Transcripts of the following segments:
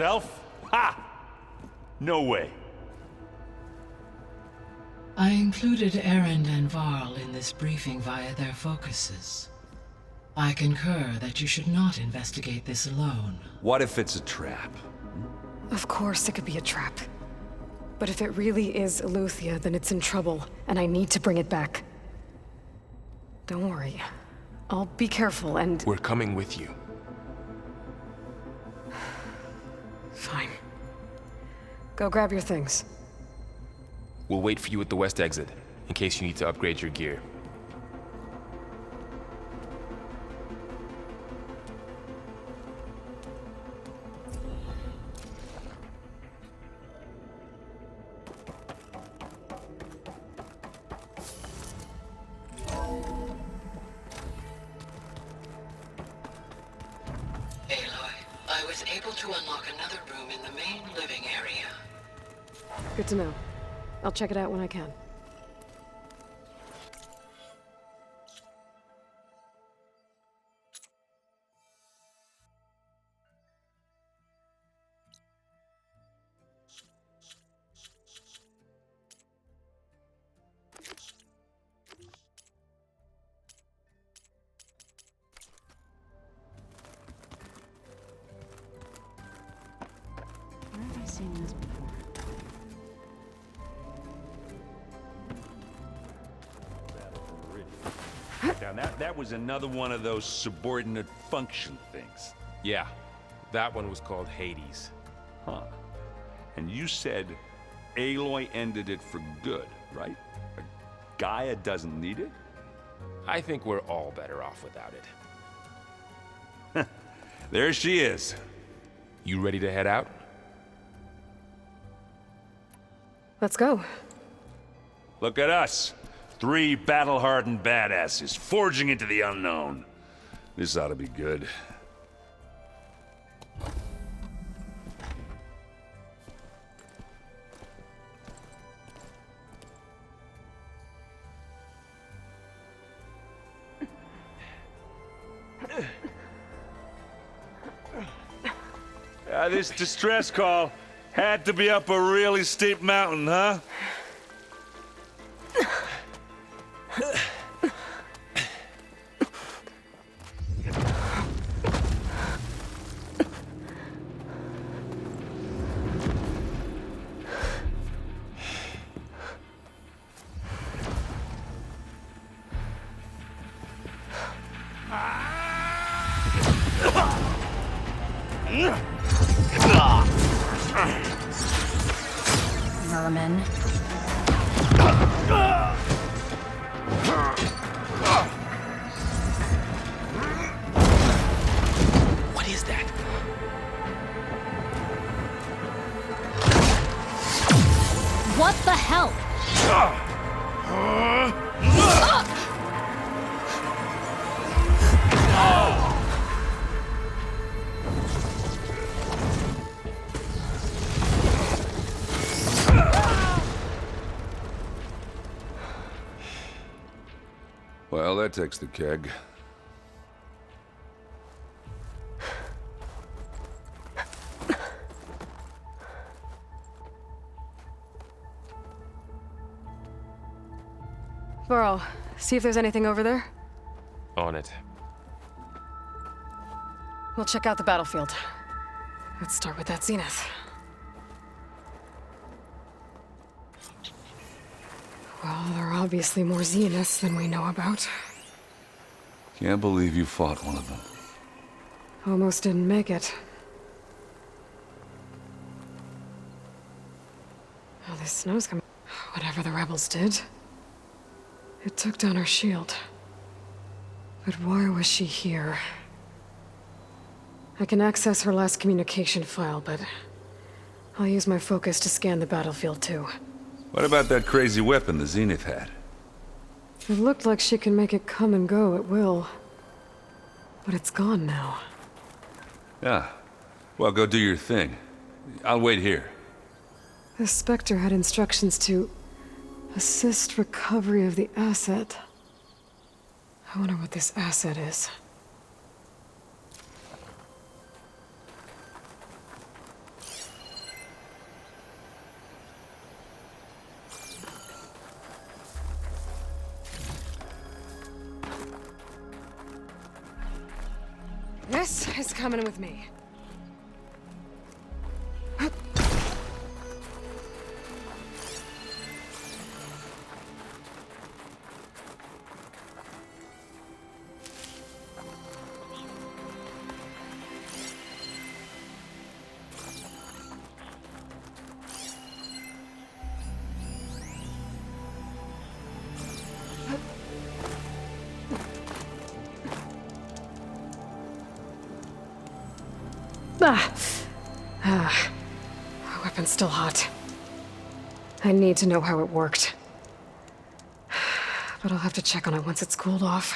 Self? Ha! No way. I included Erend and Varl in this briefing via their focuses. I concur that you should not investigate this alone. What if it's a trap? Of course it could be a trap. But if it really is Eleuthia, then it's in trouble, and I need to bring it back. Don't worry. I'll be careful and... We're coming with you. Fine. Go grab your things. We'll wait for you at the west exit, in case you need to upgrade your gear. Aloy, I was able to unlock another room in the main living area. Good to know. I'll check it out when I can. Where have I seen this before? Now that was another one of those subordinate function things. Yeah, that one was called Hades. Huh. And you said Aloy ended it for good, right? Gaia doesn't need it? I think we're all better off without it. There she is. You ready to head out? Let's go. Look at us. 3 battle-hardened badasses forging into the unknown. This ought to be good. This distress call had to be up a really steep mountain, huh? Merman. What is that? What the hell? Well, that takes the keg. Varl, see if there's anything over there. On it. We'll check out the battlefield. Let's start with that Zenith. Well, there are obviously more Zeniths than we know about. Can't believe you fought one of them. Almost didn't make it. Oh, this snow's coming. Whatever the rebels did, it took down her shield. But why was she here? I can access her last communication file, but I'll use my focus to scan the battlefield too. What about that crazy weapon the Zenith had? It looked like she can make it come and go at will. But it's gone now. Yeah. Well, go do your thing. I'll wait here. The Spectre had instructions to assist recovery of the asset. I wonder what this asset is. This is coming with me. My weapon's still hot. I need to know how it worked. But I'll have to check on it once it's cooled off.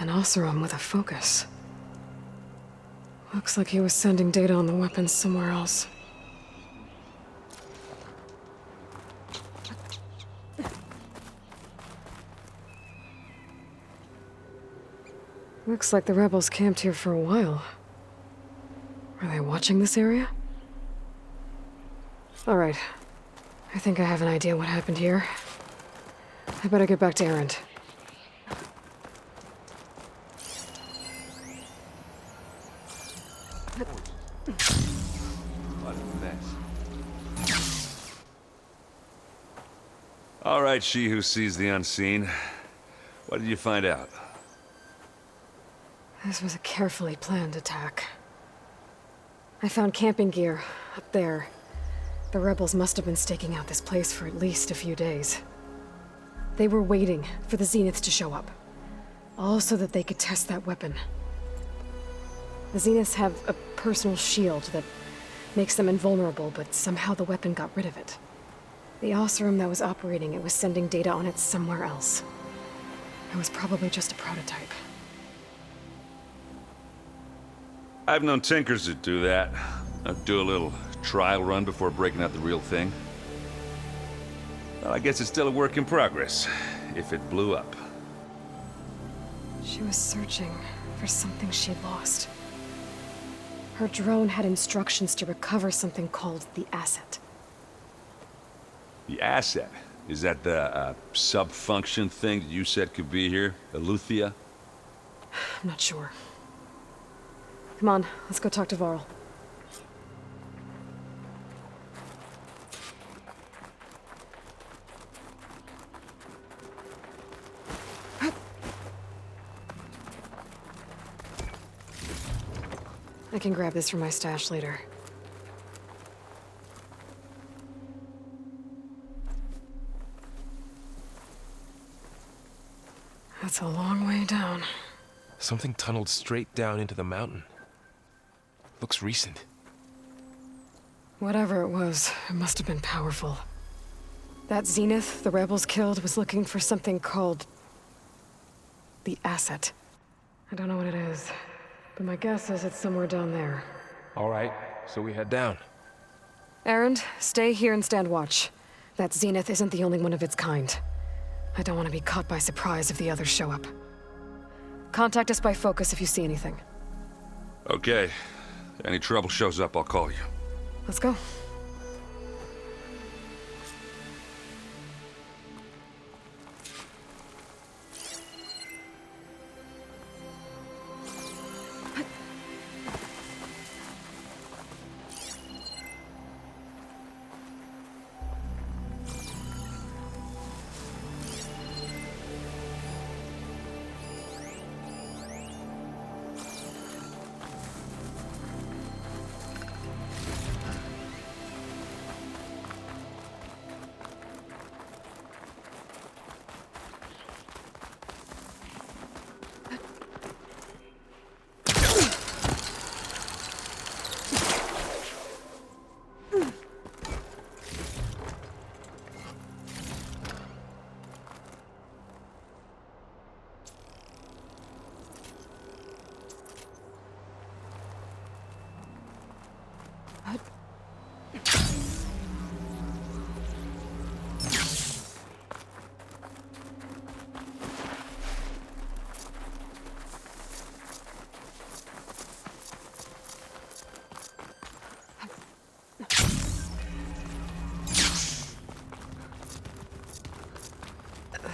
An Oseram with a focus. Looks like he was sending data on the weapons somewhere else. Looks like the rebels camped here for a while. Are they watching this area? Alright. I think I have an idea what happened here. I better get back to Erend. What a mess. All right, she who sees the unseen. What did you find out? This was a carefully planned attack. I found camping gear up there. The rebels must have been staking out this place for at least a few days. They were waiting for the Zeniths to show up. All so that they could test that weapon. The Zeniths have a personal shield that makes them invulnerable, but somehow the weapon got rid of it. The Oseram that was operating it was sending data on it somewhere else. It was probably just a prototype. I've known tinkers that do that. Do a little trial run before breaking out the real thing. Well, I guess it's still a work in progress, if it blew up. She was searching for something she lost. Her drone had instructions to recover something called the Asset. The Asset? Is that the sub-function thing that you said could be here? Eleuthia? I'm not sure. Come on, let's go talk to Varl. I can grab this from my stash later. That's a long way down. Something tunneled straight down into the mountain. Looks recent. Whatever it was, it must have been powerful. That Zenith the rebels killed was looking for something called the Asset. I don't know what it is, but my guess is it's somewhere down there. All right, so we head down. Erend, stay here and stand watch. That Zenith isn't the only one of its kind. I don't want to be caught by surprise if the others show up. Contact us by focus if you see anything. Okay. Any trouble shows up, I'll call you. Let's go.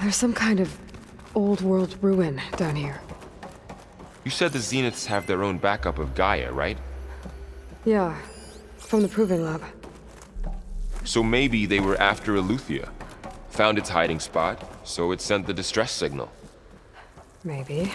There's some kind of old world ruin down here. You said the Zeniths have their own backup of Gaia, right? Yeah, from the Proving Lab. So maybe they were after Eleuthia. Found its hiding spot, so it sent the distress signal. Maybe.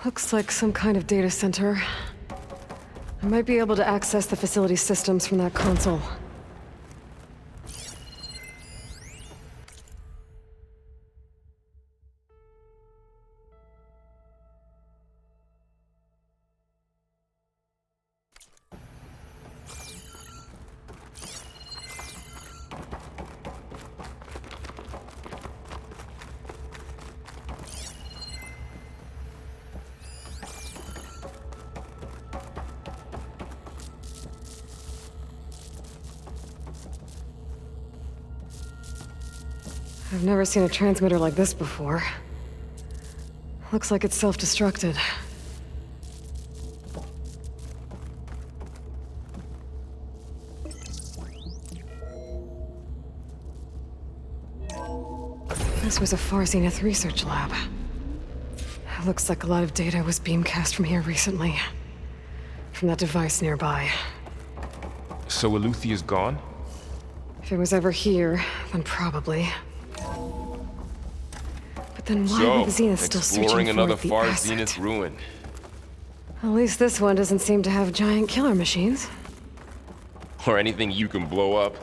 Looks like some kind of data center. I might be able to access the facility systems from that console. I've never seen a transmitter like this before. Looks like it's self-destructed. This was a Far Zenith research lab. It looks like a lot of data was beamcast from here recently. From that device nearby. So Eleuthia's gone? If it was ever here, then probably. But then why So, were the Zenith still searching exploring for another the Far asset? Zenith ruin. At least this one doesn't seem to have giant killer machines. Or anything you can blow up.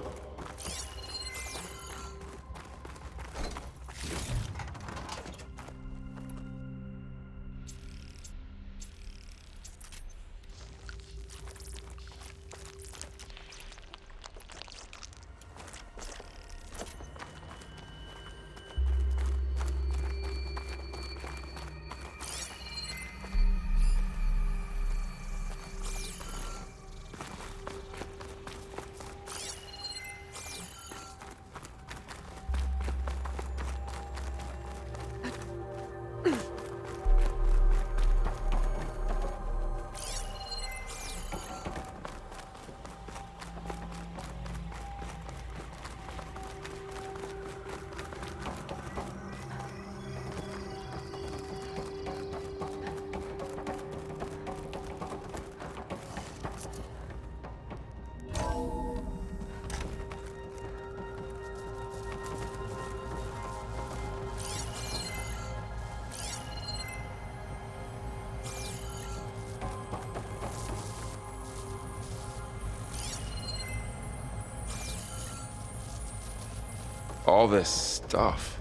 All this stuff.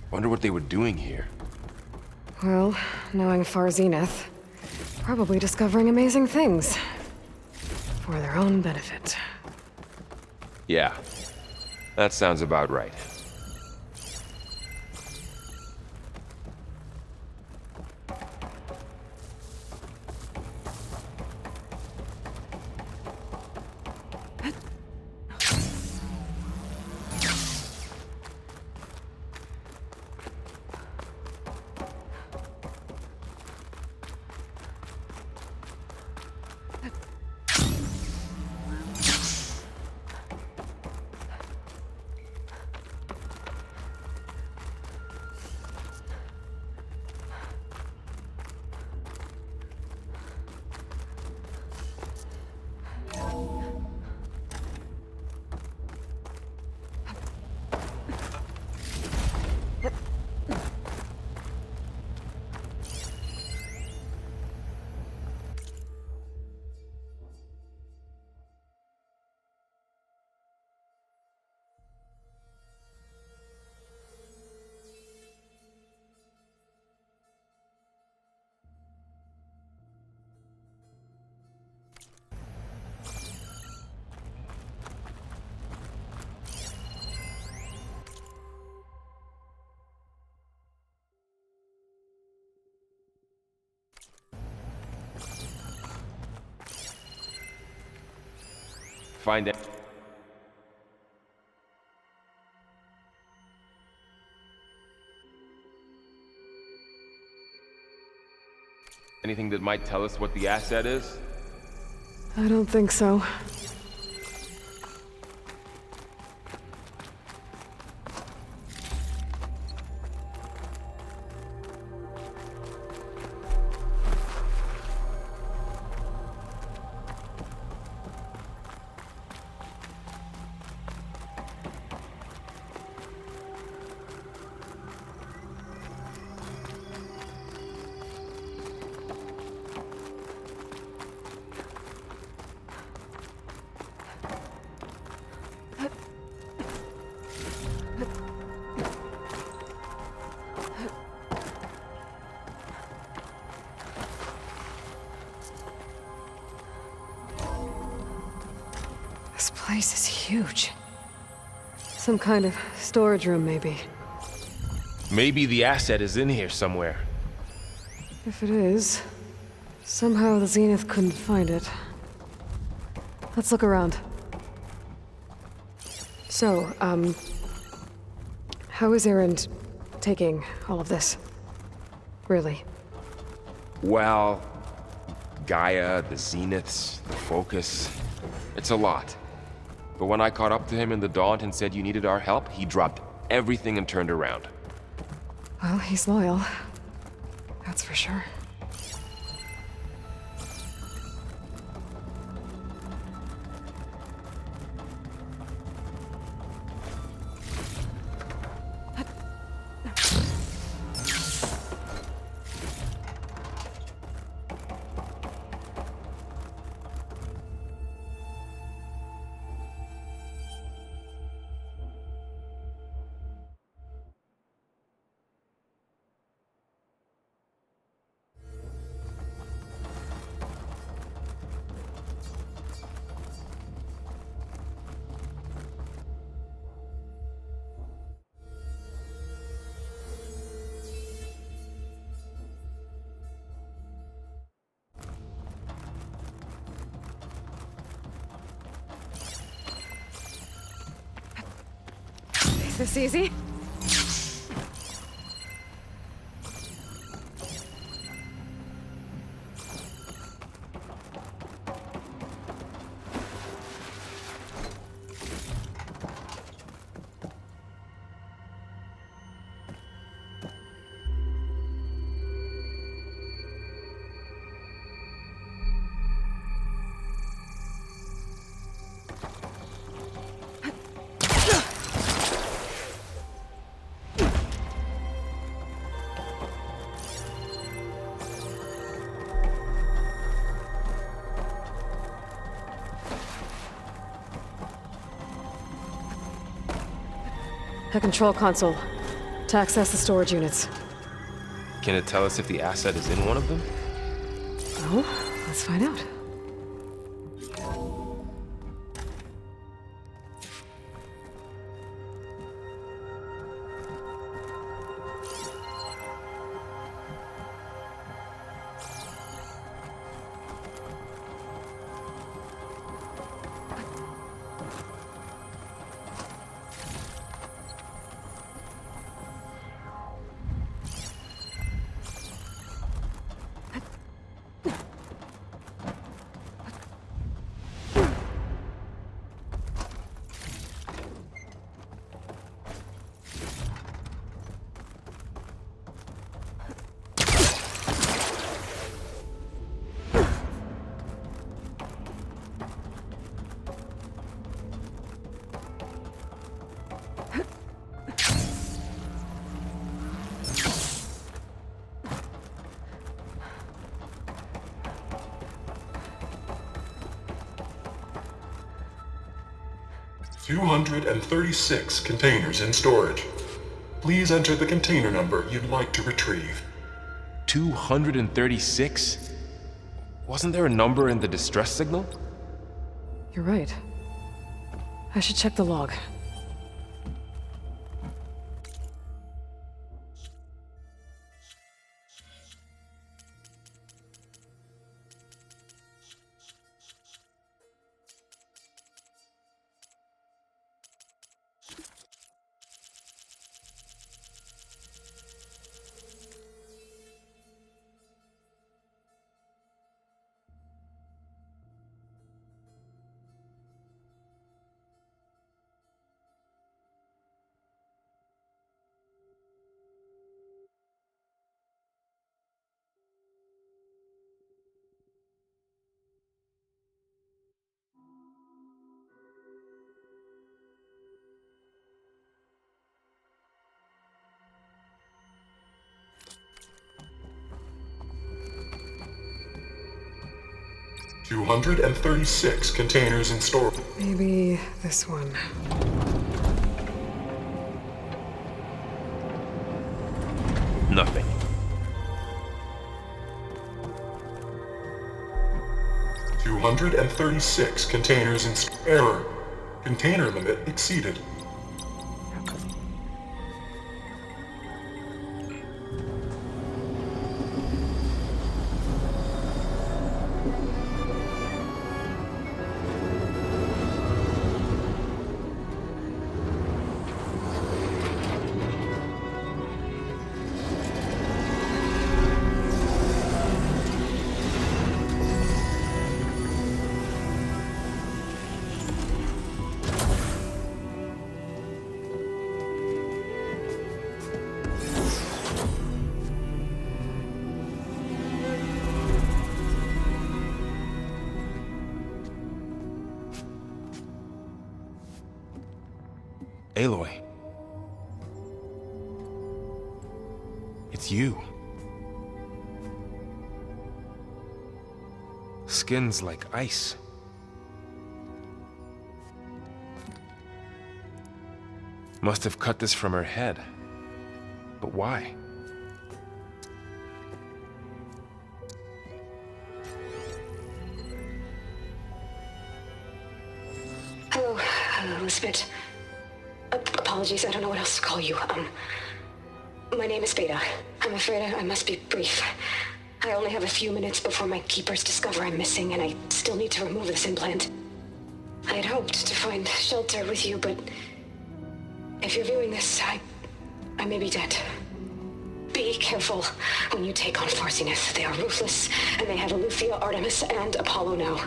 Wonder what they were doing here. Well, knowing Far Zenith, probably discovering amazing things. For their own benefit. Yeah, that sounds about right. find it. Anything that might tell us what the asset is? I don't think so. This place is huge. Some kind of storage room, maybe. Maybe the asset is in here somewhere. If it is, somehow the Zenith couldn't find it. Let's look around. So, how is Erend taking all of this? Really? Well, Gaia, the Zeniths, the Focus. It's a lot. But when I caught up to him in the Daunt and said you needed our help, he dropped everything and turned around. Well, he's loyal. That's for sure. Is this easy? A control console to access the storage units. Can it tell us if the asset is in one of them? Oh, let's find out. "236 containers in storage. Please enter the container number you'd like to retrieve." 236? Wasn't there a number in the distress signal? You're right. I should check the log. 236 containers in storage. Maybe this one. Nothing. $236 containers in error. Container limit exceeded. Aloy. It's you. Skin's like ice. Must have cut this from her head. But why? Hello, Elizabeth. Apologies, I don't know what else to call you. My name is Beta. I'm afraid I must be brief. I only have a few minutes before my keepers discover I'm missing, and I still need to remove this implant. I had hoped to find shelter with you, but if you're viewing this, I may be dead. Be careful when you take on Far Zenith. They are ruthless, and they have Eleuthia, Artemis, and Apollo now.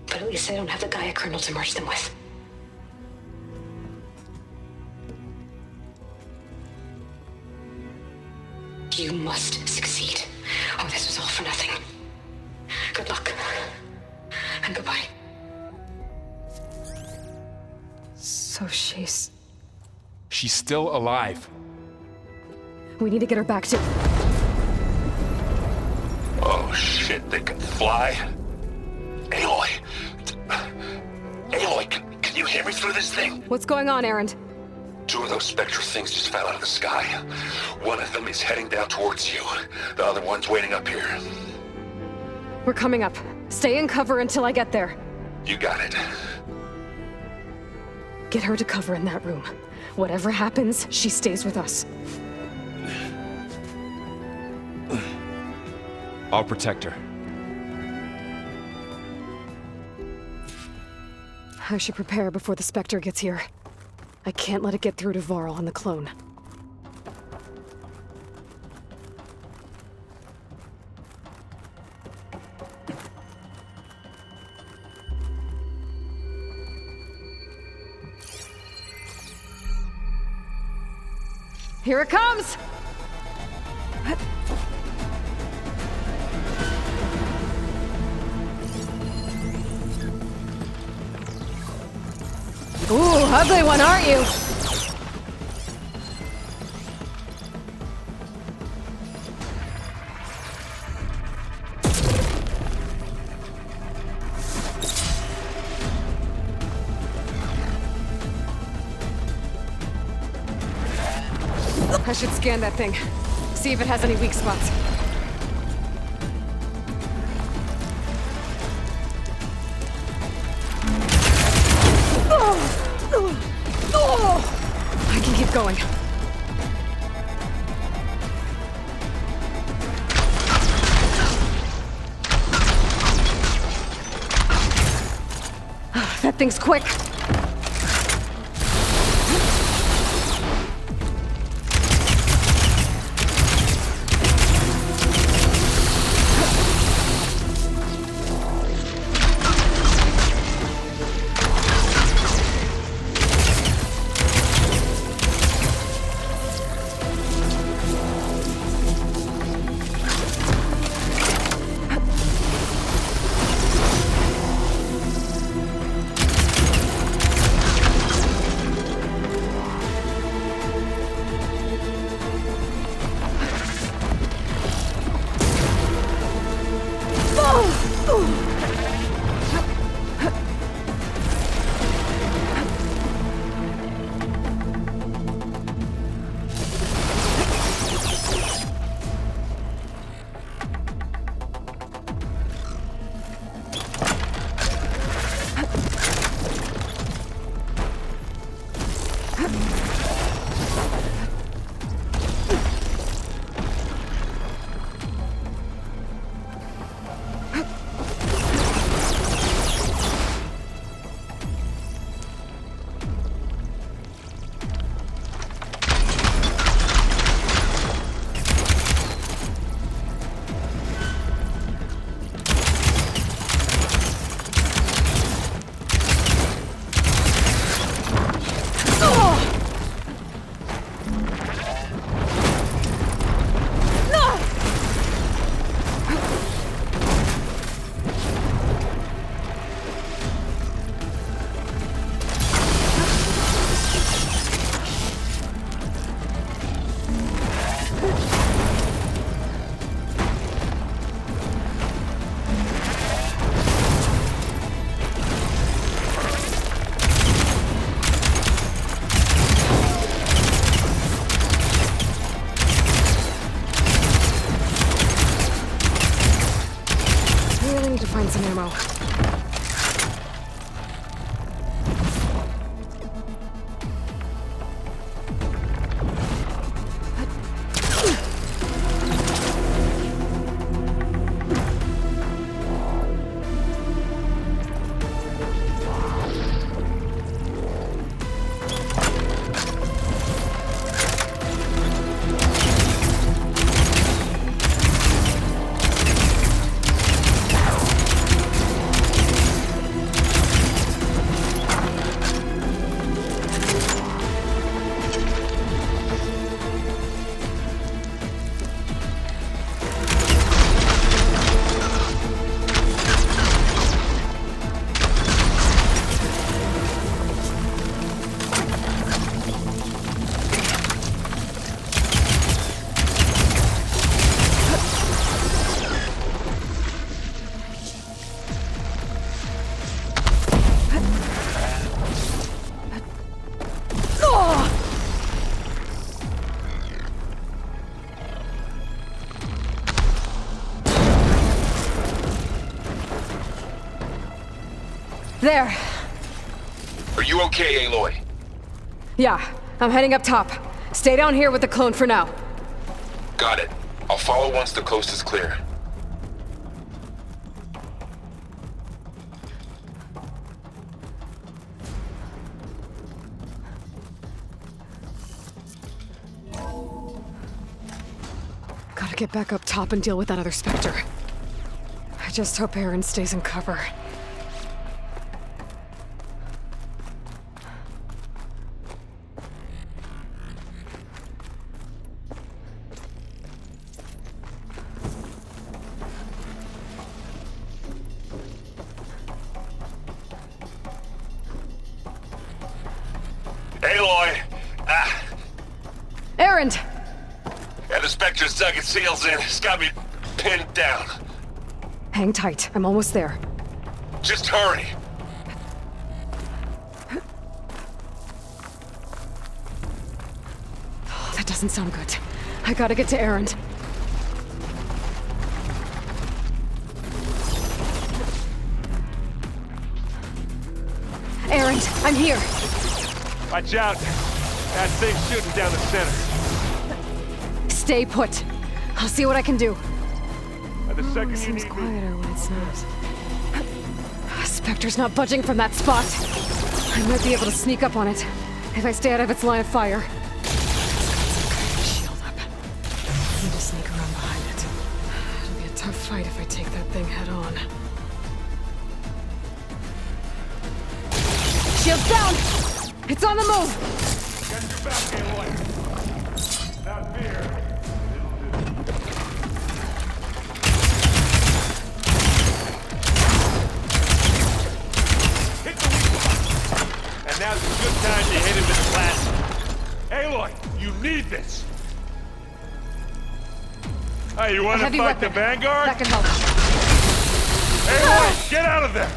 But at least I don't have the Gaia kernel to merge them with. You must succeed, or this was all for nothing. Good luck. And goodbye. So she's... She's still alive. We need to get her back to... Oh shit, they can fly? Aloy! Aloy, can you hear me through this thing? What's going on, Erend? 2 of those spectral things just fell out of the sky. One of them is heading down towards you. The other one's waiting up here. We're coming up. Stay in cover until I get there. You got it. Get her to cover in that room. Whatever happens, she stays with us. I'll protect her. I should prepare before the Spectre gets here. I can't let it get through to Varl and the clone. Here it comes! Ooh, ugly one, aren't you? I should scan that thing. See if it has any weak spots. I can keep going. That thing's quick. Find some ammo. There. Are you okay, Aloy? Yeah, I'm heading up top. Stay down here with the clone for now. Got it. I'll follow once the coast is clear. Gotta get back up top and deal with that other Spectre. I just hope Aaron stays in cover. Aloy! Aaron! Yeah, the Spectre's dug its heels in. It's got me pinned down. Hang tight, I'm almost there. Just hurry. Oh, that doesn't sound good. I gotta get to Aaron. Aaron, I'm here! Watch out. That thing's shooting down the center. Stay put. I'll see what I can do. The second you Seems need me. quieter when it's not. Spectre's not budging from that spot. I might be able to sneak up on it if I stay out of its line of fire. Shield up. Need to sneak around behind it. It'll be a tough fight if I take that thing head on. Shield's down! It's on the move! Get your back, Aloy. Not fear. Hit the weak spot. And now's a good time to hit him with plasma. Aloy, you need this. Hey, you want to Heavy fight weapon. the Vanguard? That can help. Aloy! Get out of there!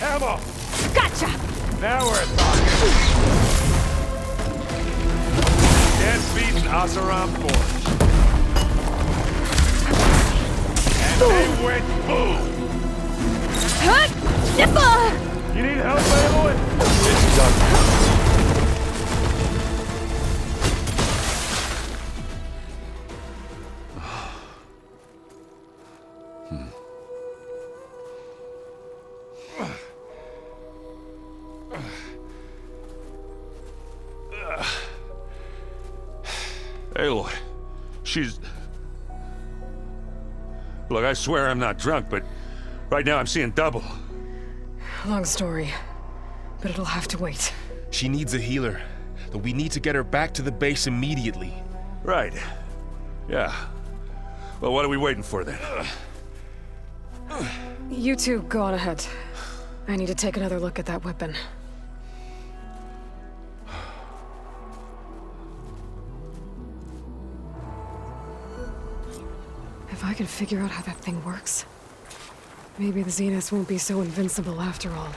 Ammo! Gotcha! Now we're talking. Can't beat an Asaram Forge. And they went boom! Nippa! You need help, Aloy? It's done. Aloy, she's... Look, I swear I'm not drunk, but right now I'm seeing double. Long story, but it'll have to wait. She needs a healer, but we need to get her back to the base immediately. Right. Yeah. Well, what are we waiting for then? You two go on ahead. I need to take another look at that weapon. If I can figure out how that thing works, maybe the Zeniths won't be so invincible after all.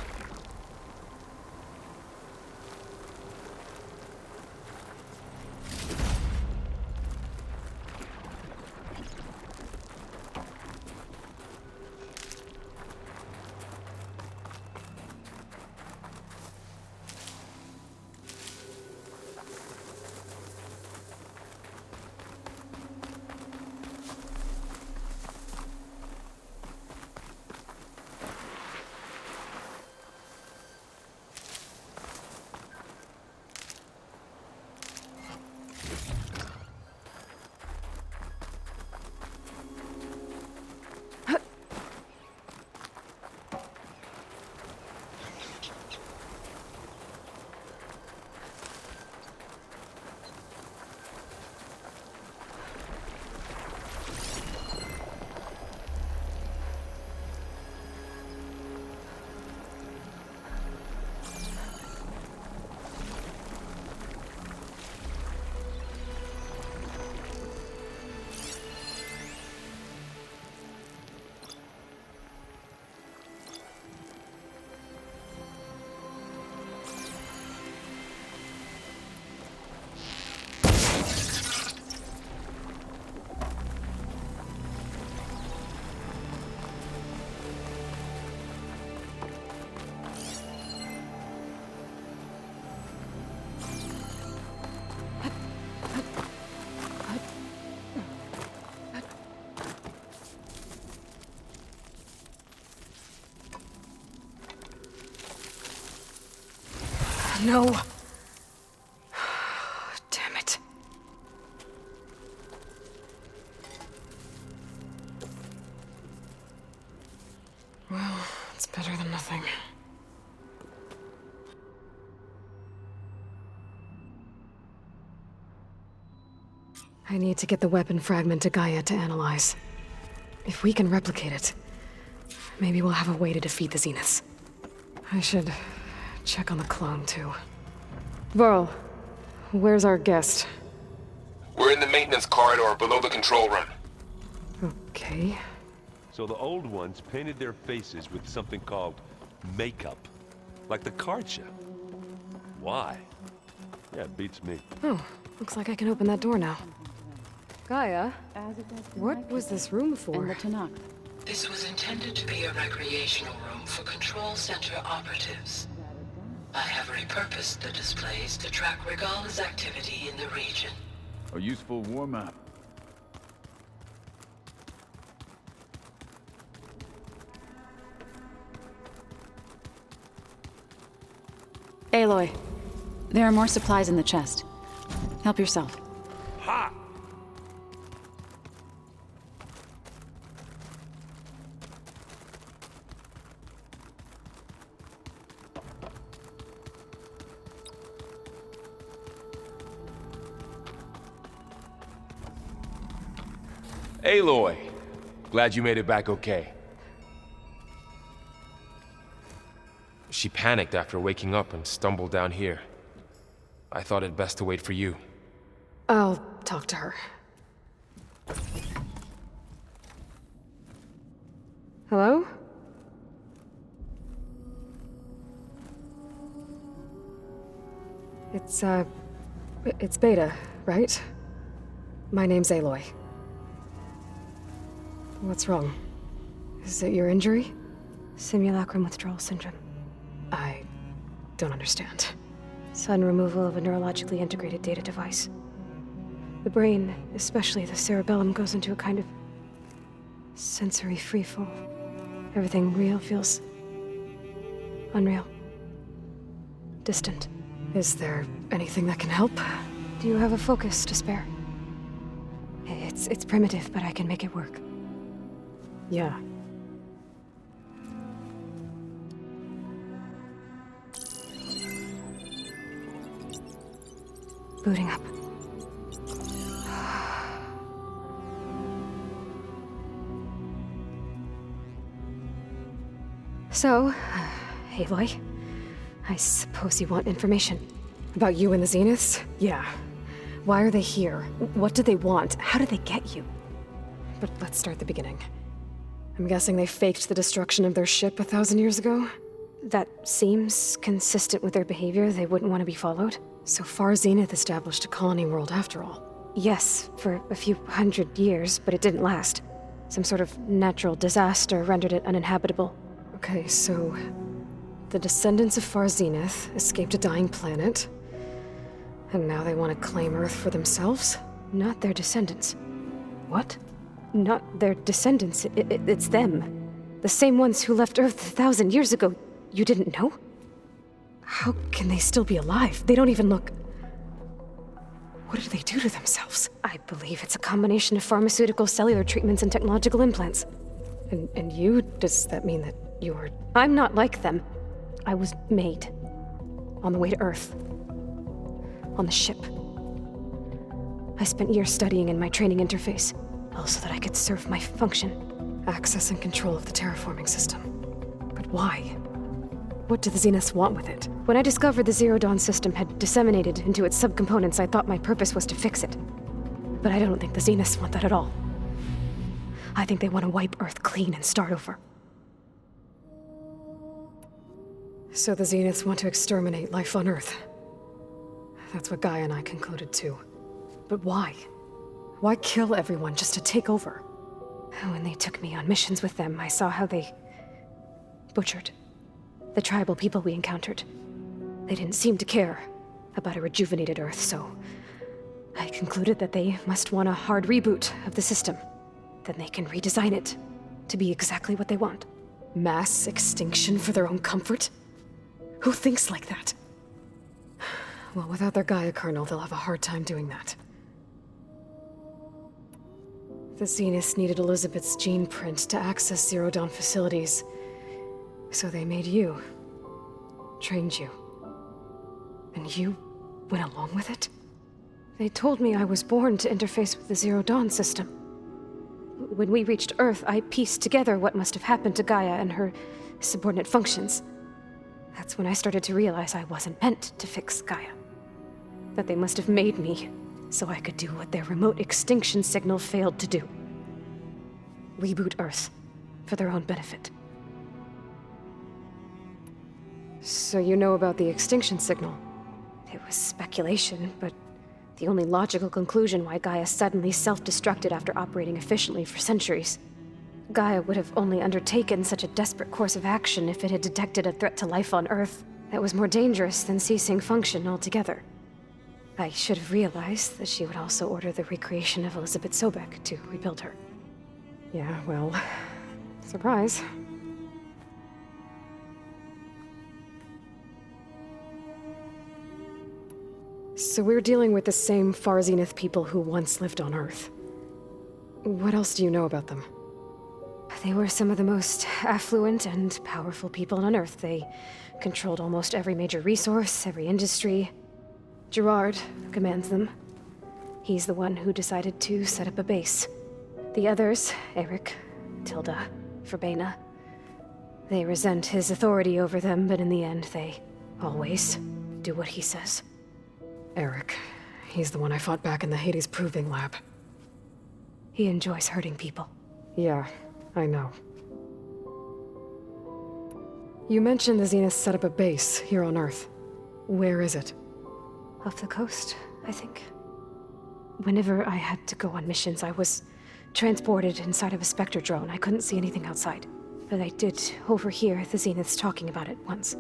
No. Damn it. Well, it's better than nothing. I need to get the weapon fragment to Gaia to analyze. If we can replicate it, maybe we'll have a way to defeat the Zeniths. I should check on the clone, too. Varl, where's our guest? We're in the maintenance corridor below the control room. Okay. So the old ones painted their faces with something called makeup. Like the card show. Why? Yeah, it beats me. Oh, looks like I can open that door now. Gaia, what was this room for? This was intended to be a recreational room for Control Center operatives. I have repurposed the displays to track Regala's activity in the region. A useful warm-up. Aloy, there are more supplies in the chest. Help yourself. Ha! Aloy! Glad you made it back okay. She panicked after waking up and stumbled down here. I thought it best to wait for you. I'll talk to her. Hello? It's Beta, right? My name's Aloy. What's wrong? Is it your injury? Simulacrum withdrawal syndrome. I don't understand. Sudden removal of a neurologically integrated data device. The brain, especially the cerebellum, goes into a kind of sensory freefall. Everything real feels unreal. Distant. Is there anything that can help? Do you have a focus to spare? It's primitive, but I can make it work. Yeah. Booting up. So, Aloy, I suppose you want information. About you and the Zeniths? Yeah. Why are they here? What do they want? How did they get you? But let's start the beginning. I'm guessing they faked the destruction of their ship 1,000 years ago? That seems consistent with their behavior. They wouldn't want to be followed. So far, Zenith established a colony world after all. Yes, for a few hundred years, but it didn't last. Some sort of natural disaster rendered it uninhabitable. Okay, so the descendants of Far Zenith escaped a dying planet, and now they want to claim Earth for themselves? Not their descendants. What? Not their descendants. It's them. The same ones who left Earth 1,000 years ago. You didn't know? How can they still be alive? They don't even look... What did they do to themselves? I believe it's a combination of pharmaceutical, cellular treatments, and technological implants. And you? Does that mean that you're... I'm not like them. I was made. On the way to Earth. On the ship. I spent years studying in my training interface, all so that I could serve my function. Access and control of the terraforming system. But why? What do the Zeniths want with it? When I discovered the Zero Dawn system had disseminated into its subcomponents, I thought my purpose was to fix it. But I don't think the Zeniths want that at all. I think they want to wipe Earth clean and start over. So the Zeniths want to exterminate life on Earth. That's what Gaia and I concluded too. But why? Why kill everyone just to take over? When they took me on missions with them, I saw how they butchered the tribal people we encountered. They didn't seem to care about a rejuvenated Earth, so I concluded that they must want a hard reboot of the system. Then they can redesign it to be exactly what they want. Mass extinction for their own comfort? Who thinks like that? Well, without their Gaia kernel, they'll have a hard time doing that. The Zeniths needed Elizabeth's gene print to access Zero Dawn facilities. So they made you. Trained you. And you went along with it? They told me I was born to interface with the Zero Dawn system. When we reached Earth, I pieced together what must have happened to Gaia and her subordinate functions. That's when I started to realize I wasn't meant to fix Gaia. That they must have made me so I could do what their remote extinction signal failed to do. Reboot Earth. for their own benefit. So you know about the extinction signal? It was speculation, but the only logical conclusion why Gaia suddenly self-destructed after operating efficiently for centuries. Gaia would have only undertaken such a desperate course of action if it had detected a threat to life on Earth that was more dangerous than ceasing function altogether. I should have realized that she would also order the recreation of Elizabeth Sobek to rebuild her. Yeah, well, surprise. So we're dealing with the same Far Zenith people who once lived on Earth. What else do you know about them? They were some of the most affluent and powerful people on Earth. They controlled almost every major resource, every industry. Gerard commands them. He's the one who decided to set up a base. The others, Eric, Tilda, Verbena, they resent his authority over them, but in the end, they always do what he says. Eric. He's the one I fought back in the Hades Proving Lab. He enjoys hurting people. Yeah, I know. You mentioned the Zenith set up a base here on Earth. Where is it? Off the coast, I think. Whenever I had to go on missions, I was transported inside of a Spectre drone. I couldn't see anything outside. But I did overhear the Zeniths talking about it once.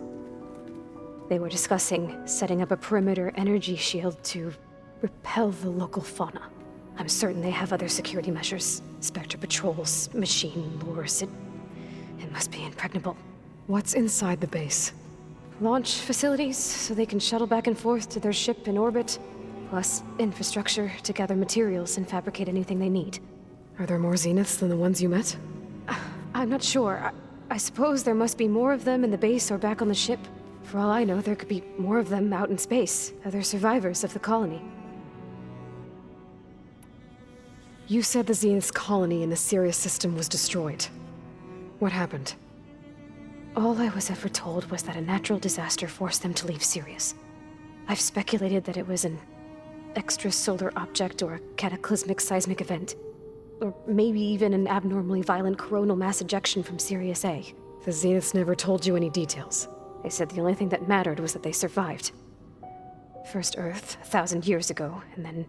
They were discussing setting up a perimeter energy shield to repel the local fauna. I'm certain they have other security measures. Spectre patrols, machine lures. It must be impregnable. What's inside the base? Launch facilities, so they can shuttle back and forth to their ship in orbit. Plus, infrastructure to gather materials and fabricate anything they need. Are there more Zeniths than the ones you met? I'm not sure. I suppose there must be more of them in the base or back on the ship. For all I know, there could be more of them out in space, other survivors of the colony. You said the Zenith's colony in the Sirius system was destroyed. What happened? All I was ever told was that a natural disaster forced them to leave Sirius. I've speculated that it was an extrasolar object or a cataclysmic seismic event. Or maybe even an abnormally violent coronal mass ejection from Sirius A. The Zeniths never told you any details. They said the only thing that mattered was that they survived. First Earth, 1,000 years ago, and then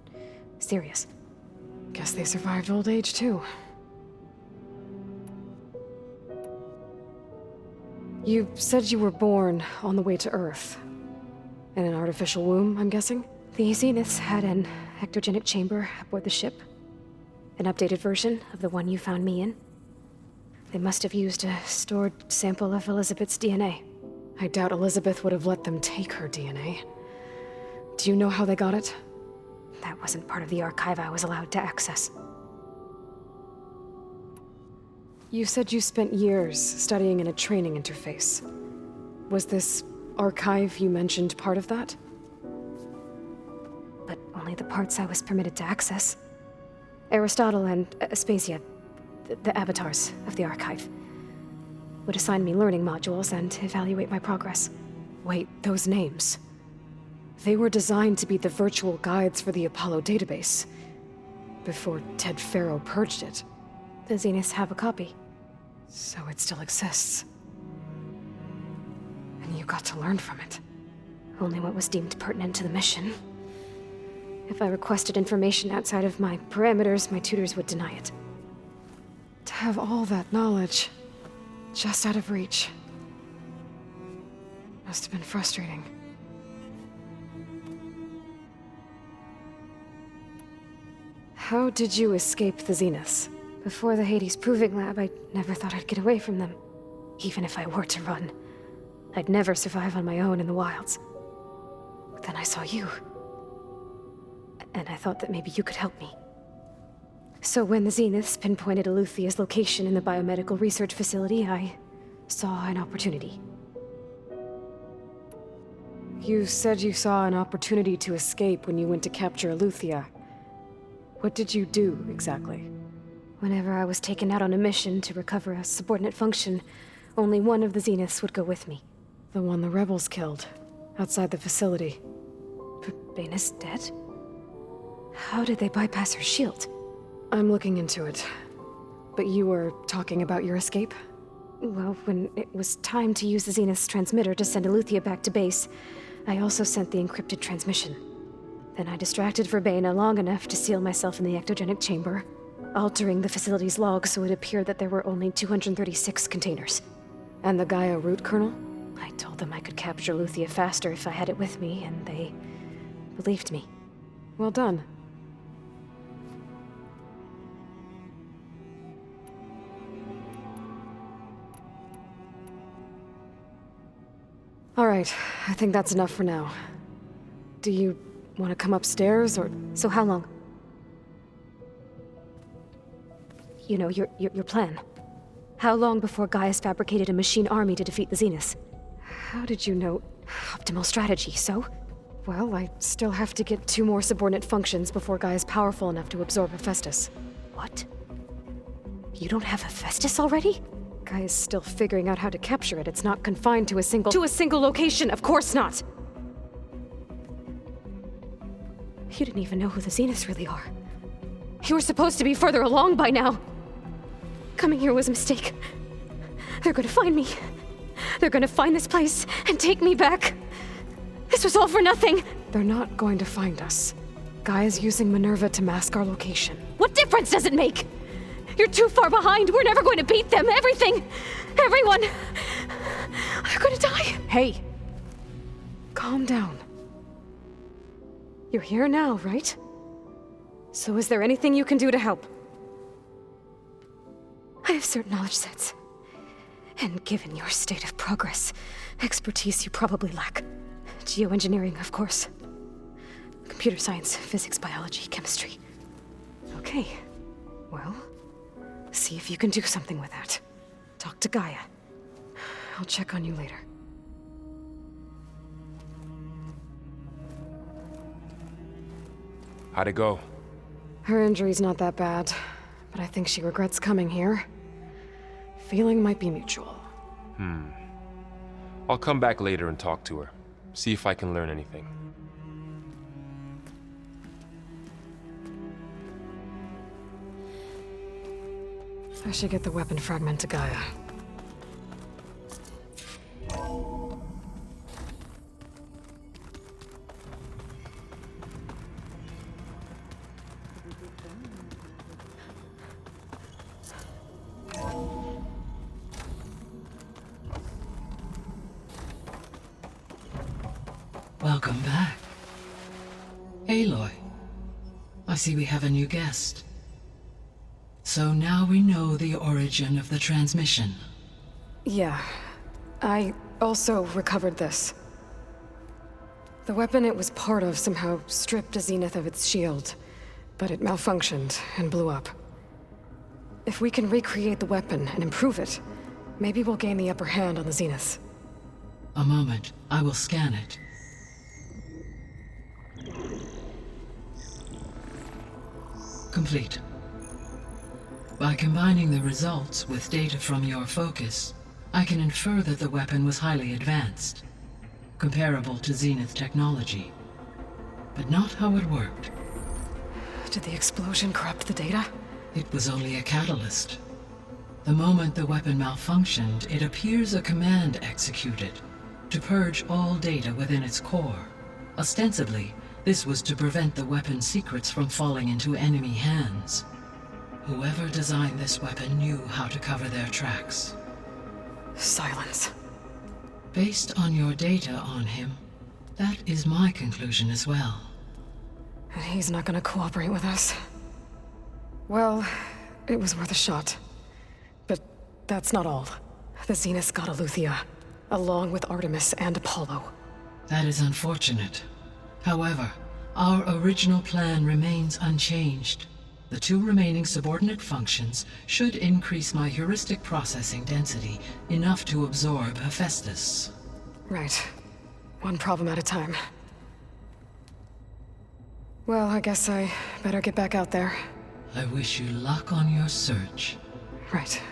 Sirius. Guess they survived old age, too. You said you were born on the way to Earth. In an artificial womb, I'm guessing? The Zeniths had an ectogenic chamber aboard the ship. An updated version of the one you found me in. They must have used a stored sample of Elizabeth's DNA. I doubt Elizabeth would have let them take her DNA. Do you know how they got it? That wasn't part of the archive I was allowed to access. You said you spent years studying in a training interface. Was this archive you mentioned part of that? But only the parts I was permitted to access. Aristotle and Aspasia, the avatars of the archive, would assign me learning modules and evaluate my progress. Wait, those names. They were designed to be the virtual guides for the Apollo database, before Ted Faro purged it. The Zeniths have a copy. So it still exists. And you got to learn from it. Only what was deemed pertinent to the mission. If I requested information outside of my parameters, my tutors would deny it. To have all that knowledge, just out of reach. Must have been frustrating. How did you escape the Zeniths? Before the Hades Proving Lab, I never thought I'd get away from them. Even if I were to run, I'd never survive on my own in the wilds. But then I saw you. And I thought that maybe you could help me. So when the Zeniths pinpointed Eluthia's location in the biomedical research facility, I saw an opportunity. You said you saw an opportunity to escape when you went to capture Eluthia. What did you do, exactly? Whenever I was taken out on a mission to recover a subordinate function, only one of the Zeniths would go with me. The one the rebels killed, outside the facility. Verbena's dead? How did they bypass her shield? I'm looking into it. But you were talking about your escape? Well, when it was time to use the Zenith's transmitter to send Eleuthia back to base, I also sent the encrypted transmission. Then I distracted Verbena long enough to seal myself in the ectogenic chamber, altering the facility's log so it appeared that there were only 236 containers. And the Gaia root kernel? I told them I could capture Eleuthia faster if I had it with me, and they believed me. Well done. All right, I think that's enough for now. Do you want to come upstairs, or...? So how long? You know, your plan. How long before Gaius fabricated a machine army to defeat the Zeniths? How did you know? Optimal strategy, so? Well, I still have to get 2 more subordinate functions before Gaia's powerful enough to absorb Hephaestus. What? You don't have Hephaestus already? Gaia's still figuring out how to capture it. It's not confined to a single location, of course not! You didn't even know who the Zeniths really are. You were supposed to be further along by now! Coming here was a mistake. They're gonna find me. They're gonna find this place and take me back. This was all for nothing. They're not going to find us. Gaia's using Minerva to mask our location. What difference does it make? You're too far behind. We're never going to beat them. Everything. Everyone. They're gonna die. Hey. Calm down. You're here now, right? So is there anything you can do to help? I have certain knowledge sets. And given your state of progress, expertise you probably lack. Geoengineering, of course. Computer science, physics, biology, chemistry. Okay. Well, see if you can do something with that. Talk to Gaia. I'll check on you later. How'd it go? Her injury's not that bad, but I think she regrets coming here. Feeling might be mutual. I'll come back later and talk to her. See if I can learn anything. I should get the weapon fragment to Gaia. Welcome back. Aloy, I see we have a new guest. So now we know the origin of the transmission. Yeah. I also recovered this. The weapon it was part of somehow stripped a Zenith of its shield, but it malfunctioned and blew up. If we can recreate the weapon and improve it, maybe we'll gain the upper hand on the Zeniths. A moment, I will scan it. Complete. By combining the results with data from your focus, I can infer that the weapon was highly advanced, comparable to Zenith technology, but not how it worked. Did the explosion corrupt the data? It was only a catalyst. The moment the weapon malfunctioned, it appears a command executed to purge all data within its core. Ostensibly, this was to prevent the weapon's secrets from falling into enemy hands. Whoever designed this weapon knew how to cover their tracks. Silence. Based on your data on him, that is my conclusion as well. And he's not gonna cooperate with us. Well, it was worth a shot. But that's not all. The Zeniths got Eleuthia, along with Artemis and Apollo. That is unfortunate. However, our original plan remains unchanged. The 2 remaining subordinate functions should increase my heuristic processing density enough to absorb Hephaestus. Right. One problem at a time. Well, I guess I better get back out there. I wish you luck on your search. Right.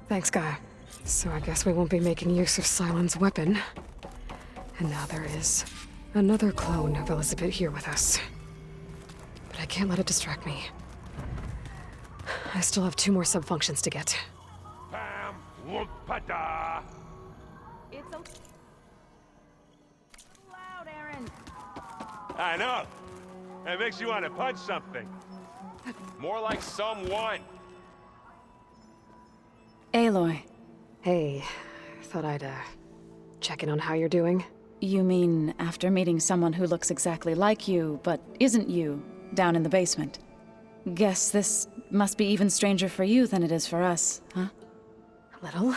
Thanks, Gaia. So I guess we won't be making use of Cylon's weapon. And now there is another clone of Elizabeth here with us. But I can't let it distract me. I still have 2 more subfunctions to get. Bam! Whoop-a-da! It's so loud, Aaron. I know. It makes you want to punch something. More like someone. Aloy, Hey, thought I'd, check in on how you're doing. you mean after meeting someone who looks exactly like you, but isn't you, down in the basement? Guess this must be even stranger for you than it is for us, huh? A little.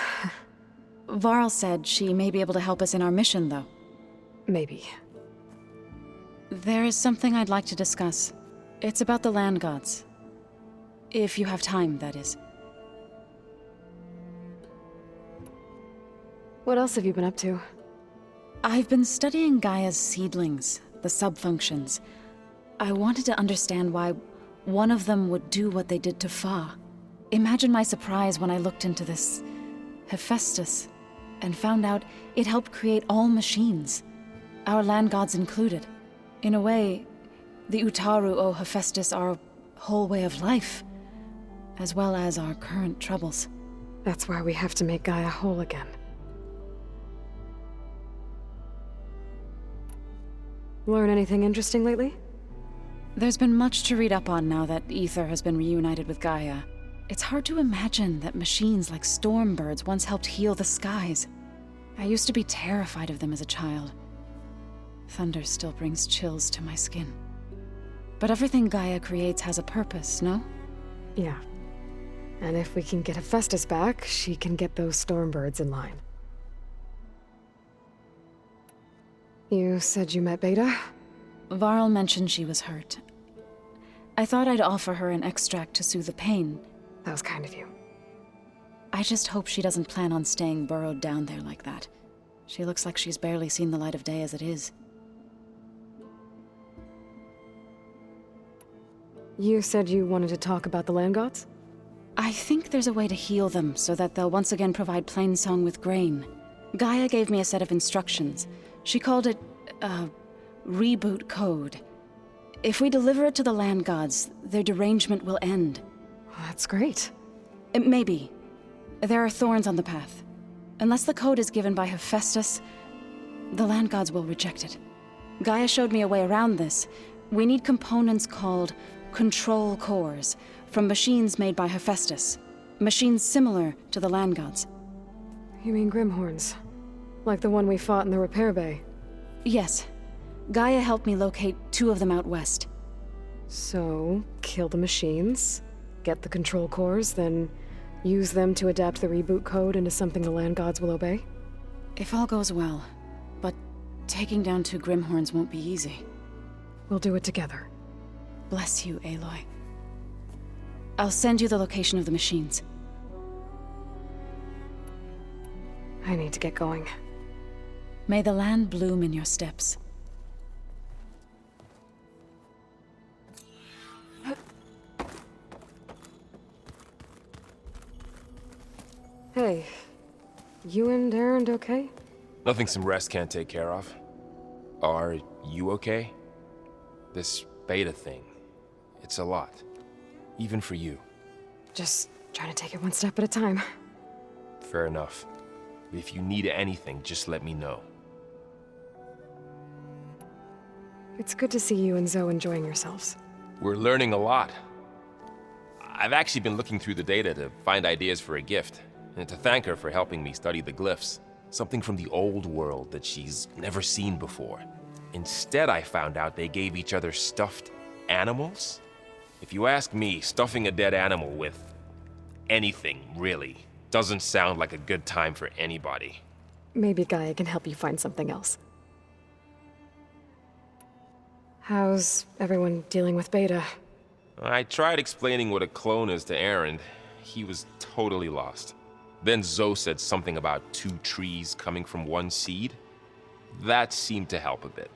Varl said she may be able to help us in our mission, though. Maybe. There is something I'd like to discuss. It's about the land gods. If you have time, that is. What else have you been up to? I've been studying Gaia's seedlings, the subfunctions. I wanted to understand why one of them would do what they did to Fa. Imagine my surprise when I looked into this Hephaestus and found out it helped create all machines, our land gods included. In a way, the Utaru owe Hephaestus our whole way of life, as well as our current troubles. That's why we have to make Gaia whole again. Learn anything interesting lately? There's been much to read up on now that Aether has been reunited with Gaia. It's hard to imagine that machines like Stormbirds once helped heal the skies. I used to be terrified of them as a child. Thunder still brings chills to my skin. But everything Gaia creates has a purpose, no? Yeah. And if we can get Hephaestus back, she can get those Stormbirds in line. You said you met Beta? Varl mentioned she was hurt. I thought I'd offer her an extract to soothe the pain. That was kind of you. I just hope she doesn't plan on staying burrowed down there like that. She looks like she's barely seen the light of day as it is. You said you wanted to talk about the land gods? I think there's a way to heal them so that they'll once again provide Plainsong with grain. Gaia gave me a set of instructions. She called it, reboot code. If we deliver it to the land gods, their derangement will end. That's great. Maybe. There are thorns on the path. Unless the code is given by Hephaestus, the land gods will reject it. Gaia showed me a way around this. We need components called control cores from machines made by Hephaestus. Machines similar to the land gods. You mean Grimhorns? Like the one we fought in the repair bay? Yes. Gaia helped me locate 2 of them out west. So, kill the machines, get the control cores, then use them to adapt the reboot code into something the land gods will obey? If all goes well. But taking down 2 Grimhorns won't be easy. We'll do it together. Bless you, Aloy. I'll send you the location of the machines. I need to get going. May the land bloom in your steps. Hey, you and Aaron okay? Nothing some rest can't take care of. Are you okay? This Beta thing, it's a lot. Even for you. Just trying to take it one step at a time. Fair enough. If you need anything, just let me know. It's good to see you and Zoe enjoying yourselves. We're learning a lot. I've actually been looking through the data to find ideas for a gift, and to thank her for helping me study the glyphs. Something from the old world that she's never seen before. Instead, I found out they gave each other stuffed animals. If you ask me, stuffing a dead animal with anything, really, doesn't sound like a good time for anybody. Maybe Gaia can help you find something else. How's everyone dealing with Beta? I tried explaining what a clone is to Aaron. He was totally lost. Then Zoe said something about 2 trees coming from 1 seed. That seemed to help a bit.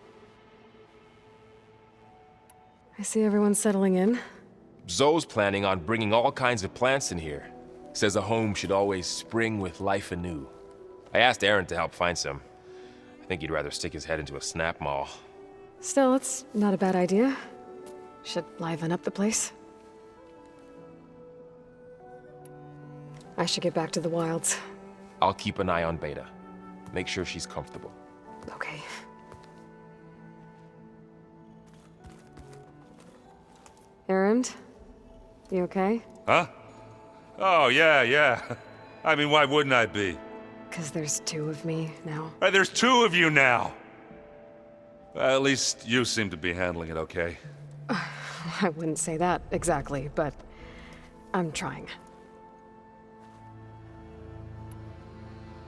I see everyone settling in. Zoe's planning on bringing all kinds of plants in here. Says a home should always spring with life anew. I asked Aaron to help find some. I think he'd rather stick his head into a snap mall. Still, it's not a bad idea. Should liven up the place. I should get back to the wilds. I'll keep an eye on Beta. Make sure she's comfortable. Okay. Erend? You okay? Huh? Oh, yeah. I mean, why wouldn't I be? 'Cause there's two of me now. There's two of you now! At least you seem to be handling it okay. I wouldn't say that exactly, but I'm trying.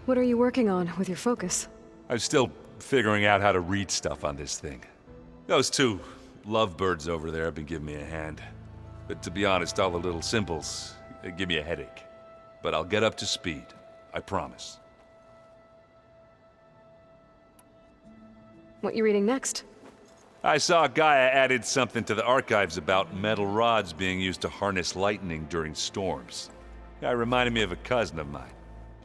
What are you working on with your focus? I'm still figuring out how to read stuff on this thing. Those two lovebirds over there have been giving me a hand. But to be honest, all the little symbols, they give me a headache. But I'll get up to speed. I promise. What you reading next? I saw Gaia added something to the archives about metal rods being used to harness lightning during storms. Guy reminded me of a cousin of mine.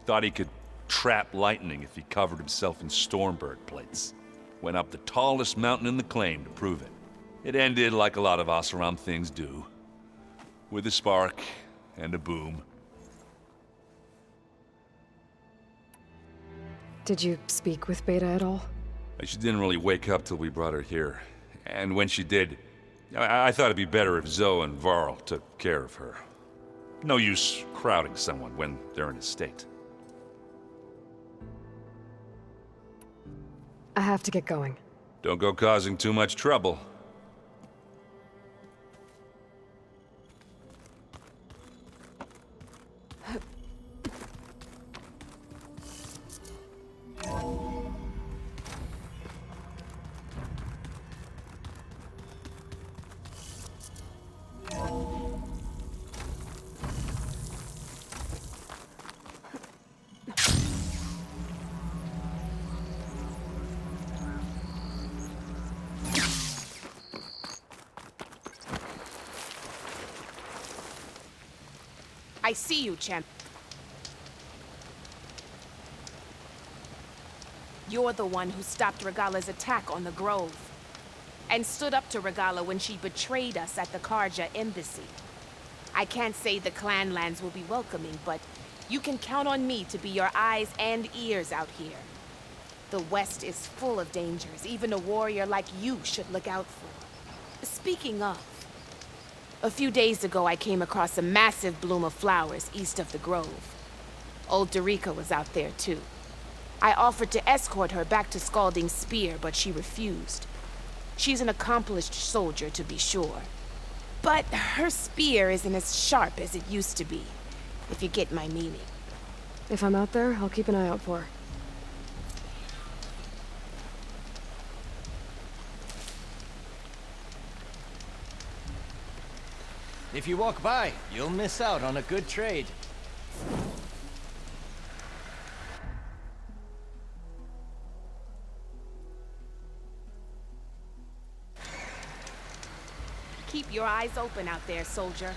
Thought he could trap lightning if he covered himself in Stormbird plates. Went up the tallest mountain in the claim to prove it. It ended like a lot of Oseram things do. With a spark and a boom. Did you speak with Beta at all? She didn't really wake up till we brought her here. And when she did, I thought it'd be better if Zoe and Varl took care of her. No use crowding someone when they're in a state. I have to get going. Don't go causing too much trouble. I see you, champ. You're the one who stopped Regala's attack on the Grove. And stood up to Regala when she betrayed us at the Karja embassy. I can't say the clan lands will be welcoming, but you can count on me to be your eyes and ears out here. The West is full of dangers even a warrior like you should look out for. Speaking of, a few days ago, I came across a massive bloom of flowers east of the Grove. Old Darika was out there, too. I offered to escort her back to Scalding Spear, but she refused. She's an accomplished soldier, to be sure. But her spear isn't as sharp as it used to be, if you get my meaning. If I'm out there, I'll keep an eye out for her. If you walk by, you'll miss out on a good trade. Keep your eyes open out there, soldier.